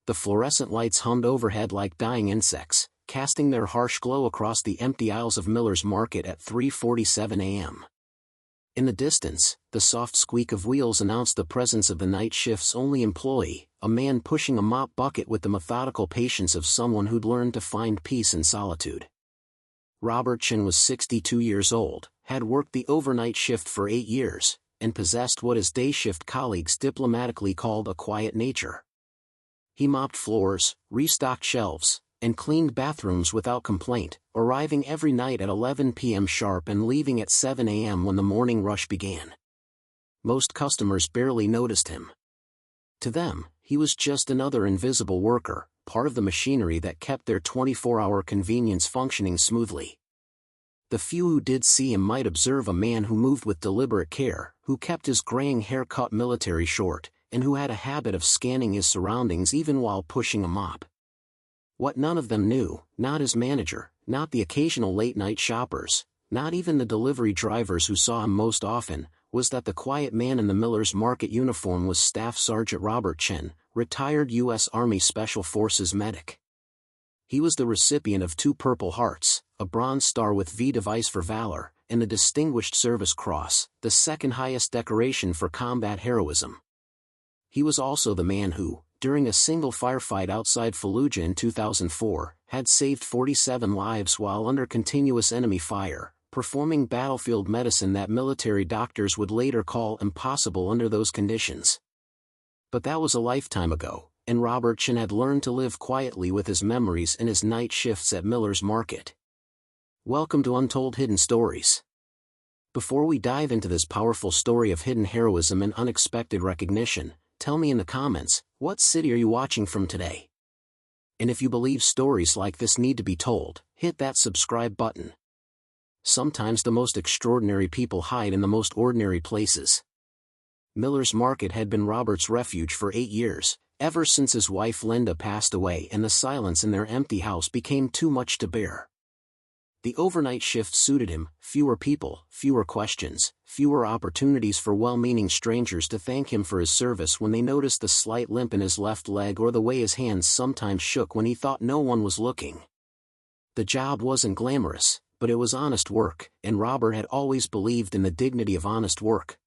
The fluorescent lights hummed overhead like dying insects, casting their harsh glow across the empty aisles of Miller's Market at 3:47 a.m. In the distance, the soft squeak of wheels announced the presence of the night shift's only employee, a man pushing a mop bucket with the methodical patience of someone who'd learned to find peace in solitude. Robert Chen was 62 years old, had worked the overnight shift for 8 years, and possessed what his day shift colleagues diplomatically called a quiet nature. He mopped floors, restocked shelves, and cleaned bathrooms without complaint, arriving every night at 11 p.m. sharp and leaving at 7 a.m. when the morning rush began. Most customers barely noticed him. To them, he was just another invisible worker, part of the machinery that kept their 24-hour convenience functioning smoothly. The few who did see him might observe a man who moved with deliberate care, who kept his graying hair cut military short, and who had a habit of scanning his surroundings even while pushing a mop. What none of them knew, not his manager, not the occasional late-night shoppers, not even the delivery drivers who saw him most often, was that the quiet man in the Miller's Market uniform was Staff Sergeant Robert Chen, retired U.S. Army Special Forces medic. He was the recipient of 2 Purple Hearts, a Bronze Star with V device for valor, and the Distinguished Service Cross, the second highest decoration for combat heroism. He was also the man who, during a single firefight outside Fallujah in 2004, had saved 47 lives while under continuous enemy fire, performing battlefield medicine that military doctors would later call impossible under those conditions. But that was a lifetime ago, and Robert Chen had learned to live quietly with his memories and his night shifts at Miller's Market. Welcome to Untold Hidden Stories. Before we dive into this powerful story of hidden heroism and unexpected recognition, tell me in the comments, what city are you watching from today? And if you believe stories like this need to be told, hit that subscribe button. Sometimes the most extraordinary people hide in the most ordinary places. Miller's Market had been Robert's refuge for 8 years, ever since his wife Linda passed away and the silence in their empty house became too much to bear. The overnight shift suited him: fewer people, fewer questions, fewer opportunities for well-meaning strangers to thank him for his service when they noticed the slight limp in his left leg or the way his hands sometimes shook when he thought no one was looking. The job wasn't glamorous, but it was honest work, and Robert had always believed in the dignity of honest work.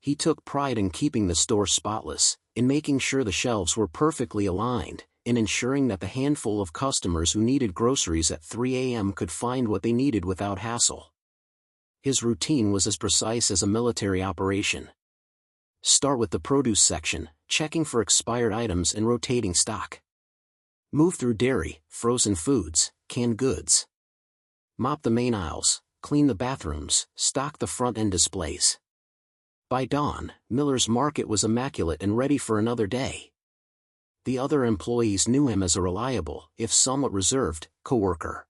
He took pride in keeping the store spotless, in making sure the shelves were perfectly aligned, in ensuring that the handful of customers who needed groceries at 3 a.m. could find what they needed without hassle. His routine was as precise as a military operation. Start with the produce section, checking for expired items and rotating stock. Move through dairy, frozen foods, canned goods. Mop the main aisles, clean the bathrooms, stock the front-end displays. By dawn, Miller's Market was immaculate and ready for another day. The other employees knew him as a reliable, if somewhat reserved, coworker.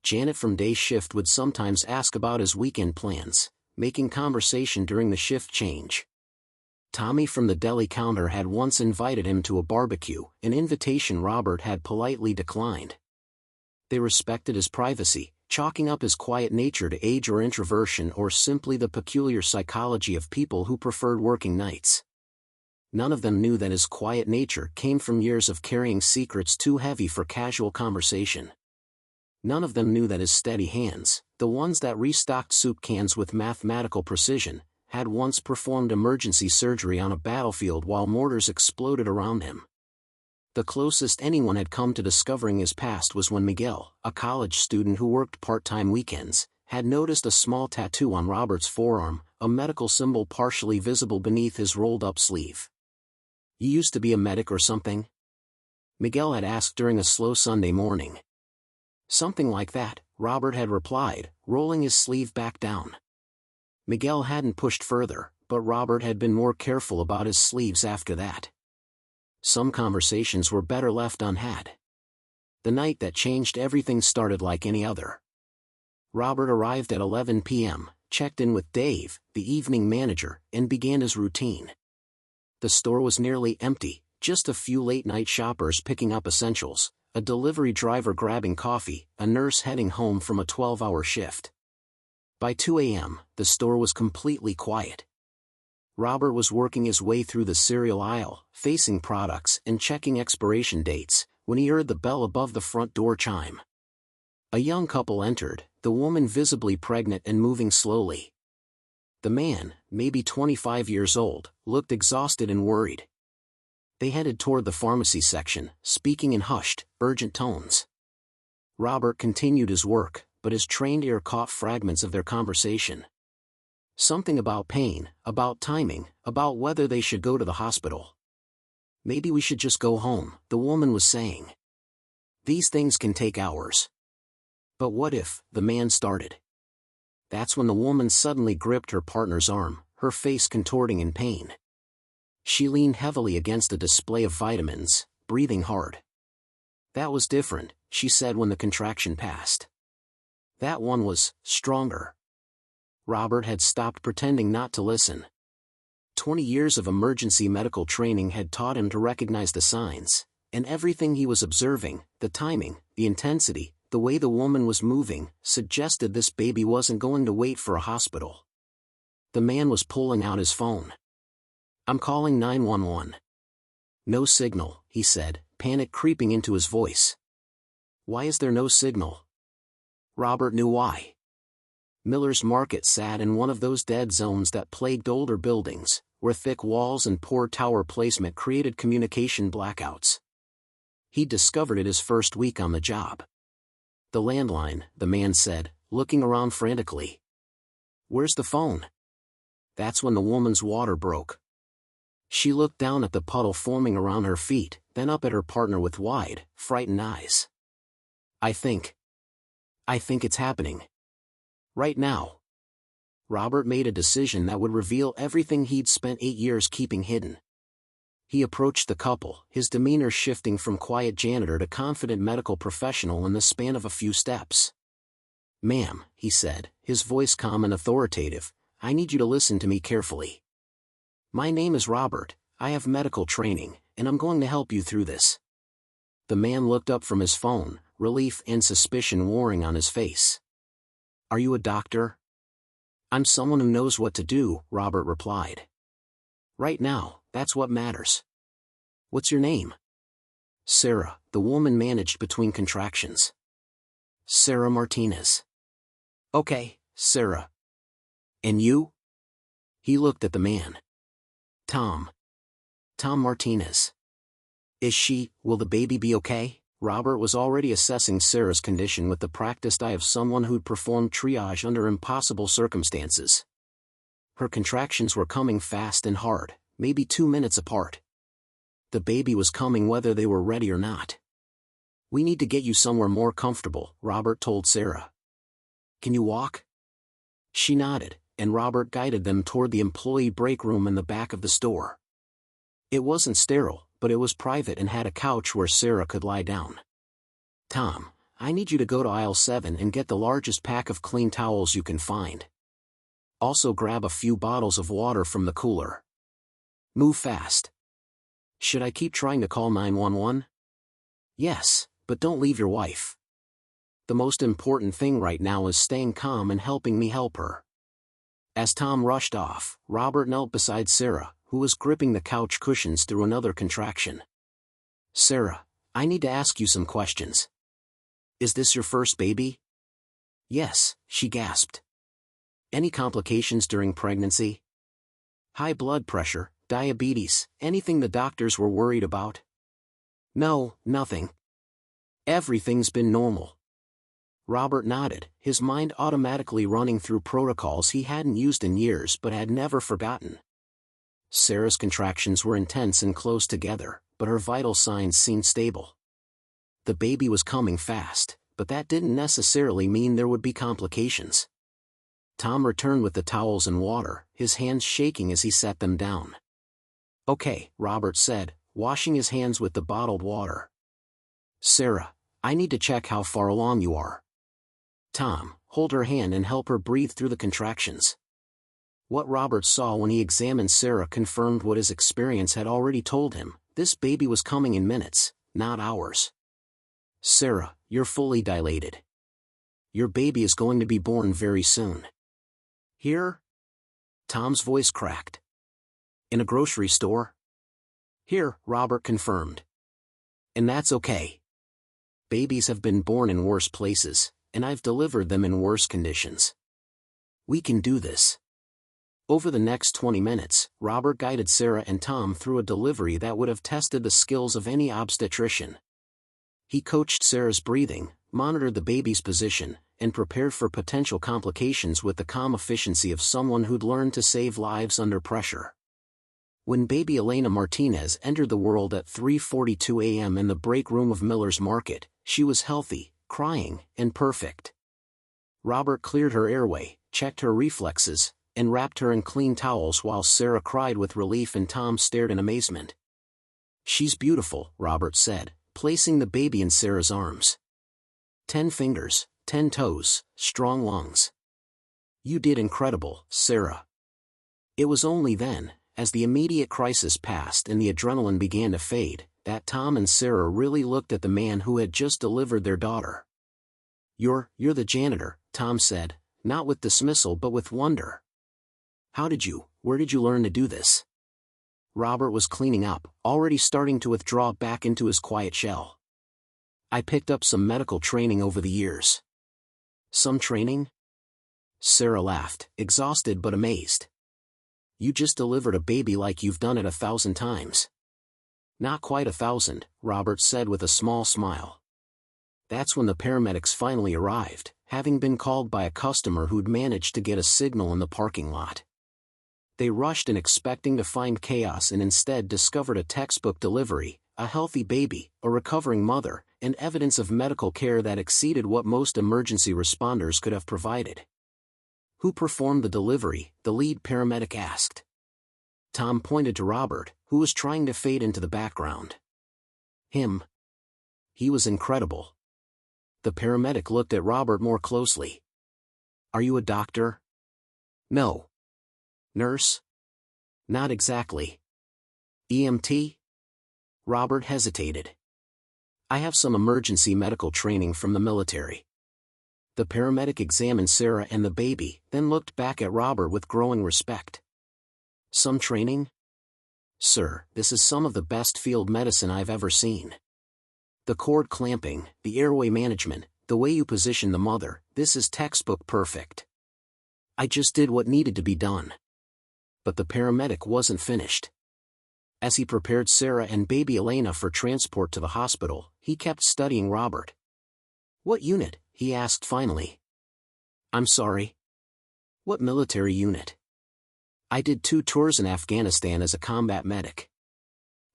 Janet from day shift would sometimes ask about his weekend plans, making conversation during the shift change. Tommy from the deli counter had once invited him to a barbecue, an invitation Robert had politely declined. They respected his privacy, chalking up his quiet nature to age or introversion or simply the peculiar psychology of people who preferred working nights. None of them knew that his quiet nature came from years of carrying secrets too heavy for casual conversation. None of them knew that his steady hands, the ones that restocked soup cans with mathematical precision, had once performed emergency surgery on a battlefield while mortars exploded around him. The closest anyone had come to discovering his past was when Miguel, a college student who worked part-time weekends, had noticed a small tattoo on Robert's forearm, a medical symbol partially visible beneath his rolled-up sleeve. "You used to be a medic or something?" Miguel had asked during a slow Sunday morning. "Something like that," Robert had replied, rolling his sleeve back down. Miguel hadn't pushed further, but Robert had been more careful about his sleeves after that. Some conversations were better left unhad. The night that changed everything started like any other. Robert arrived at 11 p.m., checked in with Dave, the evening manager, and began his routine. The store was nearly empty, just a few late-night shoppers picking up essentials, a delivery driver grabbing coffee, a nurse heading home from a 12-hour shift. By 2 a.m., the store was completely quiet. Robert was working his way through the cereal aisle, facing products and checking expiration dates, when he heard the bell above the front door chime. A young couple entered, the woman visibly pregnant and moving slowly. The man, maybe 25 years old, looked exhausted and worried. They headed toward the pharmacy section, speaking in hushed, urgent tones. Robert continued his work, but his trained ear caught fragments of their conversation. Something about pain, about timing, about whether they should go to the hospital. Maybe we should just go home, the woman was saying. These things can take hours. But what if, the man started. That's when the woman suddenly gripped her partner's arm, her face contorting in pain. She leaned heavily against a display of vitamins, breathing hard. That was different, she said when the contraction passed. That one was stronger. Robert had stopped pretending not to listen. 20 years of emergency medical training had taught him to recognize the signs, and everything he was observing, the timing, the intensity, the way the woman was moving, suggested this baby wasn't going to wait for a hospital. The man was pulling out his phone. "I'm calling 911. No signal," he said, panic creeping into his voice. "Why is there no signal?" Robert knew why. Miller's Market sat in one of those dead zones that plagued older buildings, where thick walls and poor tower placement created communication blackouts. He'd discovered it his first week on the job. "The landline," the man said, looking around frantically. "Where's the phone?" That's when the woman's water broke. She looked down at the puddle forming around her feet, then up at her partner with wide, frightened eyes. I think it's happening. Right now." Robert made a decision that would reveal everything he'd spent 8 years keeping hidden. He approached the couple, his demeanor shifting from quiet janitor to confident medical professional in the span of a few steps. "Ma'am," he said, his voice calm and authoritative, "I need you to listen to me carefully. My name is Robert, I have medical training, and I'm going to help you through this." The man looked up from his phone, relief and suspicion warring on his face. "Are you a doctor?" "I'm someone who knows what to do," Robert replied. "Right now, that's what matters. What's your name?" "Sarah," the woman managed between contractions. "Sarah Martinez." "Okay, Sarah. And you?" He looked at the man. Tom Martinez." Will the baby be okay?" Robert was already assessing Sarah's condition with the practiced eye of someone who'd performed triage under impossible circumstances. Her contractions were coming fast and hard, maybe 2 minutes apart. The baby was coming whether they were ready or not. "We need to get you somewhere more comfortable," Robert told Sarah. "Can you walk?" She nodded, and Robert guided them toward the employee break room in the back of the store. It wasn't sterile, but it was private and had a couch where Sarah could lie down. "Tom, I need you to go to aisle 7 and get the largest pack of clean towels you can find. Also grab a few bottles of water from the cooler. Move fast." "Should I keep trying to call 911? "Yes, but don't leave your wife. The most important thing right now is staying calm and helping me help her." As Tom rushed off, Robert knelt beside Sarah, who was gripping the couch cushions through another contraction. "Sarah, I need to ask you some questions. Is this your first baby?" "Yes," she gasped. "Any complications during pregnancy? High blood pressure, diabetes, anything the doctors were worried about?" "No, nothing. Everything's been normal." Robert nodded, his mind automatically running through protocols he hadn't used in years but had never forgotten. Sarah's contractions were intense and close together, but her vital signs seemed stable. The baby was coming fast, but that didn't necessarily mean there would be complications. Tom returned with the towels and water, his hands shaking as he set them down. "Okay," Robert said, washing his hands with the bottled water. "Sarah, I need to check how far along you are." "Tom, hold her hand and help her breathe through the contractions." What Robert saw when he examined Sarah confirmed what his experience had already told him: this baby was coming in minutes, not hours. "Sarah, you're fully dilated. Your baby is going to be born very soon." "Here?" Tom's voice cracked. In a grocery store? Here, Robert confirmed. And that's okay. Babies have been born in worse places, and I've delivered them in worse conditions. We can do this. Over the next 20 minutes, Robert guided Sarah and Tom through a delivery that would have tested the skills of any obstetrician. He coached Sarah's breathing, monitored the baby's position, and prepared for potential complications with the calm efficiency of someone who'd learned to save lives under pressure. When baby Elena Martinez entered the world at 3:42 a.m. in the break room of Miller's Market, she was healthy, crying, and perfect. Robert cleared her airway, checked her reflexes, and wrapped her in clean towels while Sarah cried with relief and Tom stared in amazement. She's beautiful, Robert said, placing the baby in Sarah's arms. 10 fingers, 10 toes, strong lungs. You did incredible, Sarah. It was only then, as the immediate crisis passed and the adrenaline began to fade, that Tom and Sarah really looked at the man who had just delivered their daughter. You're the janitor, Tom said, not with dismissal but with wonder. Where did you learn to do this? Robert was cleaning up, already starting to withdraw back into his quiet shell. I picked up some medical training over the years. Some training? Sarah laughed, exhausted but amazed. You just delivered a baby like you've done it 1,000 times. Not quite 1,000, Robert said with a small smile. That's when the paramedics finally arrived, having been called by a customer who'd managed to get a signal in the parking lot. They rushed in expecting to find chaos and instead discovered a textbook delivery, a healthy baby, a recovering mother, and evidence of medical care that exceeded what most emergency responders could have provided. Who performed the delivery? The lead paramedic asked. Tom pointed to Robert, who was trying to fade into the background. Him. He was incredible. The paramedic looked at Robert more closely. Are you a doctor? No. Nurse? Not exactly. EMT? Robert hesitated. I have some emergency medical training from the military. The paramedic examined Sarah and the baby, then looked back at Robert with growing respect. Some training? Sir, this is some of the best field medicine I've ever seen. The cord clamping, the airway management, the way you position the mother, this is textbook perfect. I just did what needed to be done. But the paramedic wasn't finished. As he prepared Sarah and baby Elena for transport to the hospital, he kept studying Robert. What unit? He asked finally. I'm sorry. What military unit? I did 2 tours in Afghanistan as a combat medic.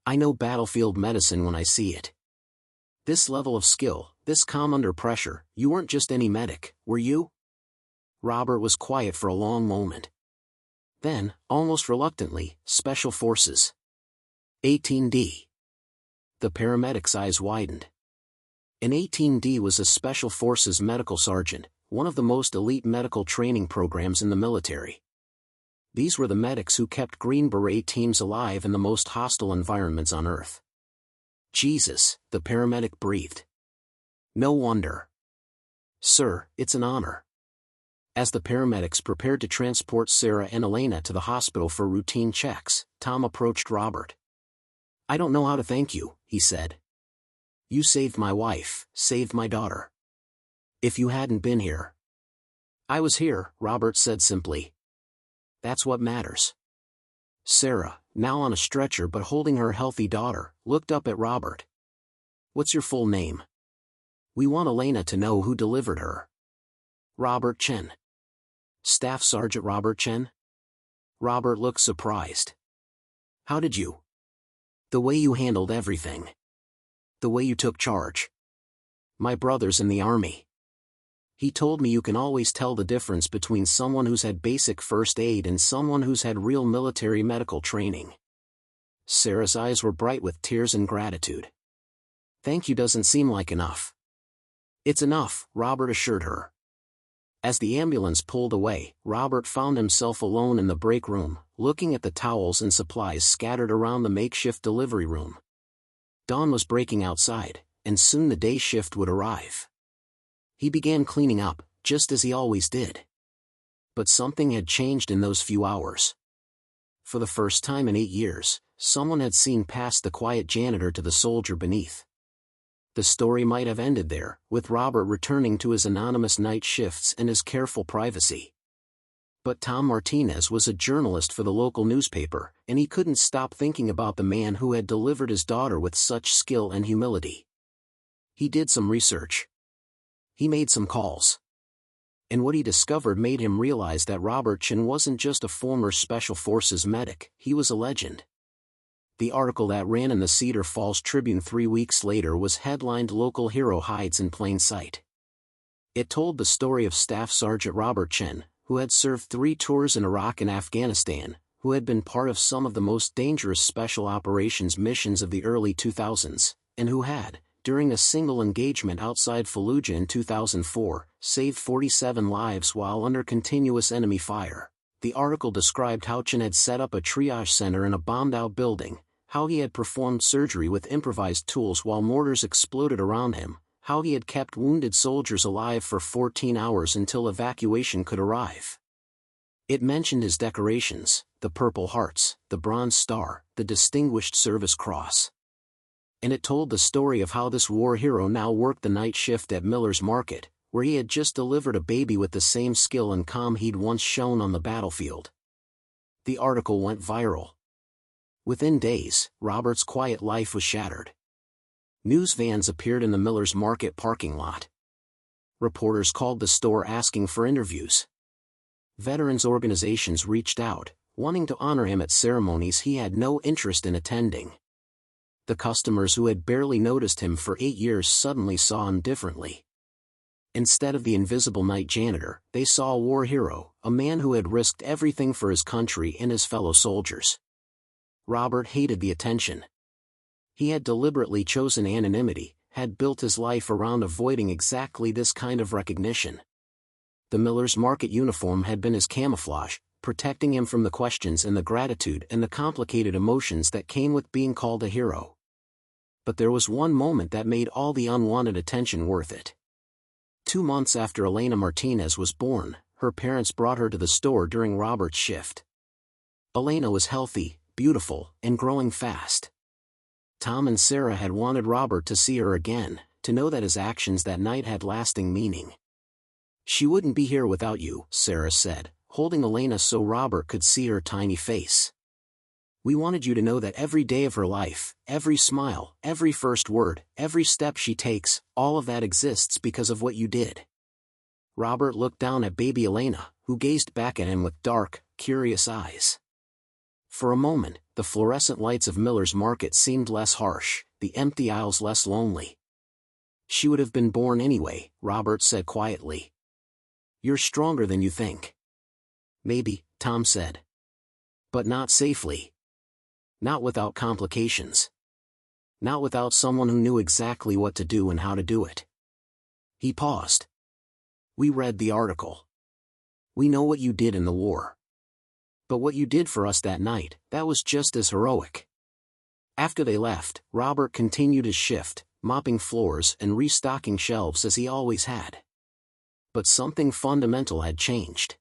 I know battlefield medicine when I see it. This level of skill, this calm under pressure, you weren't just any medic, were you? Robert was quiet for a long moment. Then, almost reluctantly, Special Forces. 18D. The paramedic's eyes widened. An 18D was a Special Forces medical sergeant, one of the most elite medical training programs in the military. These were the medics who kept Green Beret teams alive in the most hostile environments on Earth. Jesus, the paramedic breathed. No wonder. Sir, it's an honor. As the paramedics prepared to transport Sarah and Elena to the hospital for routine checks, Tom approached Robert. I don't know how to thank you, he said. You saved my wife, saved my daughter. If you hadn't been here. I was here, Robert said simply. That's what matters. Sarah, now on a stretcher but holding her healthy daughter, looked up at Robert. What's your full name? We want Elena to know who delivered her. Robert Chen. Staff Sergeant Robert Chen? Robert looked surprised. How did you? The way you handled everything. The way you took charge. My brother's in the army. He told me you can always tell the difference between someone who's had basic first aid and someone who's had real military medical training. Sarah's eyes were bright with tears and gratitude. Thank you doesn't seem like enough. It's enough, Robert assured her. As the ambulance pulled away, Robert found himself alone in the break room, looking at the towels and supplies scattered around the makeshift delivery room. Dawn was breaking outside, and soon the day shift would arrive. He began cleaning up, just as he always did. But something had changed in those few hours. For the first time in 8 years, someone had seen past the quiet janitor to the soldier beneath. The story might have ended there, with Robert returning to his anonymous night shifts and his careful privacy. But Tom Martinez was a journalist for the local newspaper, and he couldn't stop thinking about the man who had delivered his daughter with such skill and humility. He did some research. He made some calls. And what he discovered made him realize that Robert Chen wasn't just a former Special Forces medic, he was a legend. The article that ran in the Cedar Falls Tribune 3 weeks later was headlined "Local Hero Hides in Plain Sight." It told the story of Staff Sergeant Robert Chen, who had served 3 tours in Iraq and Afghanistan, who had been part of some of the most dangerous special operations missions of the early 2000s, and who had, during a single engagement outside Fallujah in 2004, saved 47 lives while under continuous enemy fire. The article described how Chen had set up a triage center in a bombed-out building, how he had performed surgery with improvised tools while mortars exploded around him, how he had kept wounded soldiers alive for 14 hours until evacuation could arrive. It mentioned his decorations, the Purple Hearts, the Bronze Star, the Distinguished Service Cross. And it told the story of how this war hero now worked the night shift at Miller's Market, where he had just delivered a baby with the same skill and calm he'd once shown on the battlefield. The article went viral. Within days, Robert's quiet life was shattered. News vans appeared in the Miller's Market parking lot. Reporters called the store asking for interviews. Veterans organizations reached out, wanting to honor him at ceremonies he had no interest in attending. The customers who had barely noticed him for 8 years suddenly saw him differently. Instead of the invisible night janitor, they saw a war hero, a man who had risked everything for his country and his fellow soldiers. Robert hated the attention. He had deliberately chosen anonymity, had built his life around avoiding exactly this kind of recognition. The Miller's Market uniform had been his camouflage, protecting him from the questions and the gratitude and the complicated emotions that came with being called a hero. But there was one moment that made all the unwanted attention worth it. 2 months after Elena Martinez was born, her parents brought her to the store during Robert's shift. Elena was healthy, beautiful, and growing fast. Tom and Sarah had wanted Robert to see her again, to know that his actions that night had lasting meaning. "She wouldn't be here without you," Sarah said, holding Elena so Robert could see her tiny face. "We wanted you to know that every day of her life, every smile, every first word, every step she takes, all of that exists because of what you did." Robert looked down at baby Elena, who gazed back at him with dark, curious eyes. For a moment, the fluorescent lights of Miller's Market seemed less harsh, the empty aisles less lonely. "She would have been born anyway," Robert said quietly. "You're stronger than you think." "Maybe," Tom said. "But not safely. Not without complications. Not without someone who knew exactly what to do and how to do it." He paused. "We read the article. We know what you did in the war. But what you did for us that night, that was just as heroic." After they left, Robert continued his shift, mopping floors and restocking shelves as he always had. But something fundamental had changed.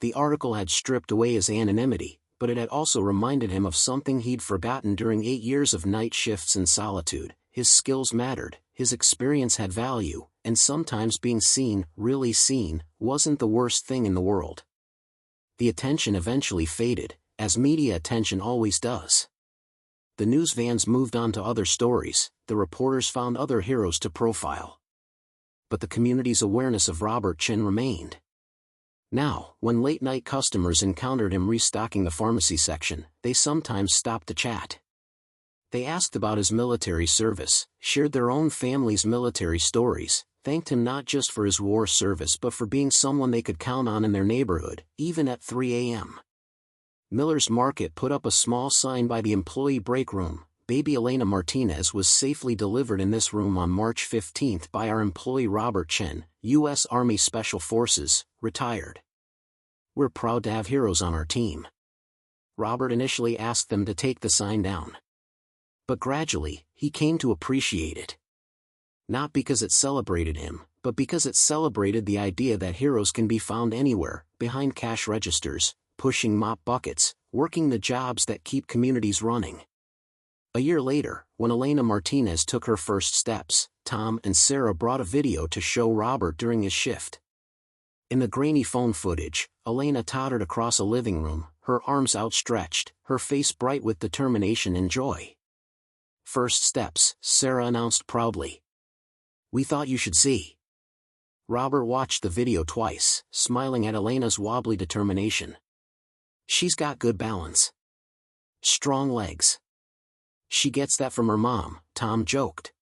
The article had stripped away his anonymity, but it had also reminded him of something he'd forgotten during 8 years of night shifts and solitude. His skills mattered, his experience had value, and sometimes being seen, really seen, wasn't the worst thing in the world. The attention eventually faded, as media attention always does. The news vans moved on to other stories, the reporters found other heroes to profile. But the community's awareness of Robert Chen remained. Now, when late-night customers encountered him restocking the pharmacy section, they sometimes stopped to chat. They asked about his military service, shared their own family's military stories, thanked him not just for his war service but for being someone they could count on in their neighborhood, even at 3 a.m. Miller's Market put up a small sign by the employee break room. "Baby Elena Martinez was safely delivered in this room on March 15 by our employee Robert Chen, U.S. Army Special Forces, retired. We're proud to have heroes on our team." Robert initially asked them to take the sign down. But gradually, he came to appreciate it. Not because it celebrated him, but because it celebrated the idea that heroes can be found anywhere, behind cash registers, pushing mop buckets, working the jobs that keep communities running. A year later, when Elena Martinez took her first steps, Tom and Sarah brought a video to show Robert during his shift. In the grainy phone footage, Elena tottered across a living room, her arms outstretched, her face bright with determination and joy. "First steps," Sarah announced proudly. "We thought you should see." Robert watched the video twice, smiling at Elena's wobbly determination. "She's got good balance. Strong legs. She gets that from her mom," Tom joked.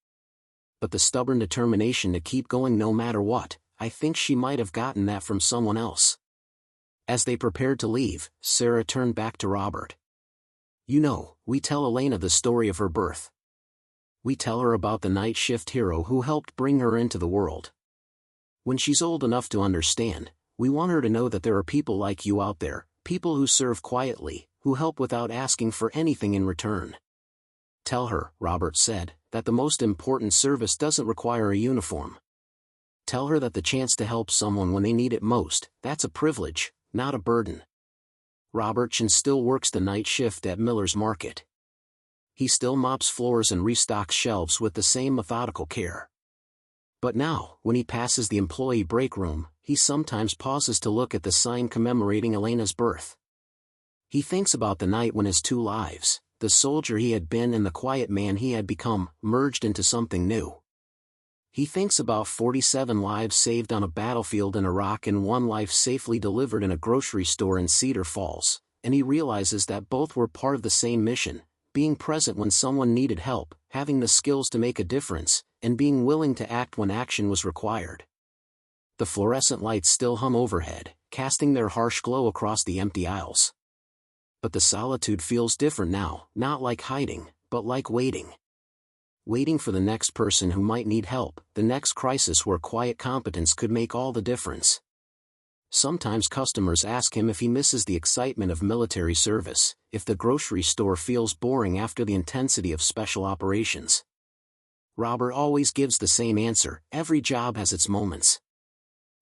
"But the stubborn determination to keep going no matter what, I think she might have gotten that from someone else." As they prepared to leave, Sarah turned back to Robert. "You know, we tell Elena the story of her birth. We tell her about the night shift hero who helped bring her into the world. When she's old enough to understand, we want her to know that there are people like you out there, people who serve quietly, who help without asking for anything in return. Tell her," Robert said, "that the most important service doesn't require a uniform. Tell her that the chance to help someone when they need it most, that's a privilege, not a burden." Robert Chen still works the night shift at Miller's Market. He still mops floors and restocks shelves with the same methodical care. But now, when he passes the employee break room, he sometimes pauses to look at the sign commemorating Elena's birth. He thinks about the night when his two lives, the soldier he had been and the quiet man he had become, merged into something new. He thinks about 47 lives saved on a battlefield in Iraq and one life safely delivered in a grocery store in Cedar Falls, and he realizes that both were part of the same mission: being present when someone needed help, having the skills to make a difference, and being willing to act when action was required. The fluorescent lights still hum overhead, casting their harsh glow across the empty aisles. But the solitude feels different now, not like hiding, but like waiting. Waiting for the next person who might need help, the next crisis where quiet competence could make all the difference. Sometimes customers ask him if he misses the excitement of military service, if the grocery store feels boring after the intensity of special operations. Robert always gives the same answer: every job has its moments.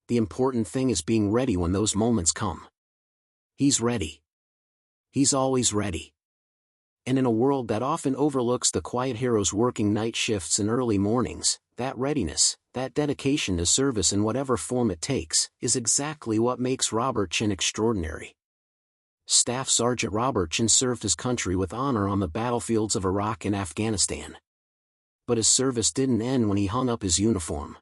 The important thing is being ready when those moments come. He's ready. He's always ready. And in a world that often overlooks the quiet heroes working night shifts and early mornings, that readiness, that dedication to service in whatever form it takes, is exactly what makes Robert Chen extraordinary. Staff Sergeant Robert Chen served his country with honor on the battlefields of Iraq and Afghanistan. But his service didn't end when he hung up his uniform.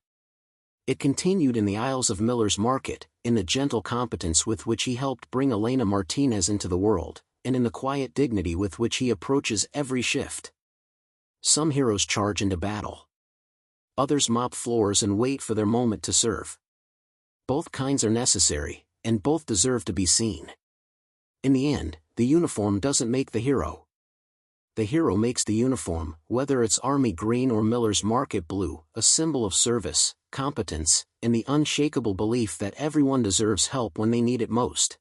It continued in the aisles of Miller's Market, in the gentle competence with which he helped bring Elena Martinez into the world, and in the quiet dignity with which he approaches every shift. Some heroes charge into battle. Others mop floors and wait for their moment to serve. Both kinds are necessary, and both deserve to be seen. In the end, the uniform doesn't make the hero. The hero makes the uniform, whether it's Army green or Miller's Market blue, a symbol of service, competence, and the unshakable belief that everyone deserves help when they need it most.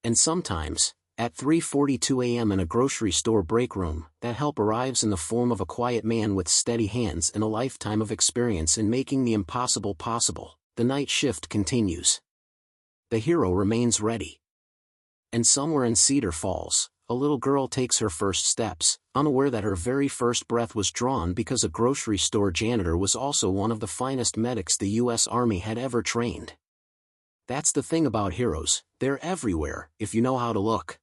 And sometimes, at 3:42 a.m. in a grocery store break room, that help arrives in the form of a quiet man with steady hands and a lifetime of experience in making the impossible possible. The night shift continues. The hero remains ready. And somewhere in Cedar Falls, a little girl takes her first steps, unaware that her very first breath was drawn because a grocery store janitor was also one of the finest medics the U.S. Army had ever trained. That's the thing about heroes: they're everywhere, if you know how to look.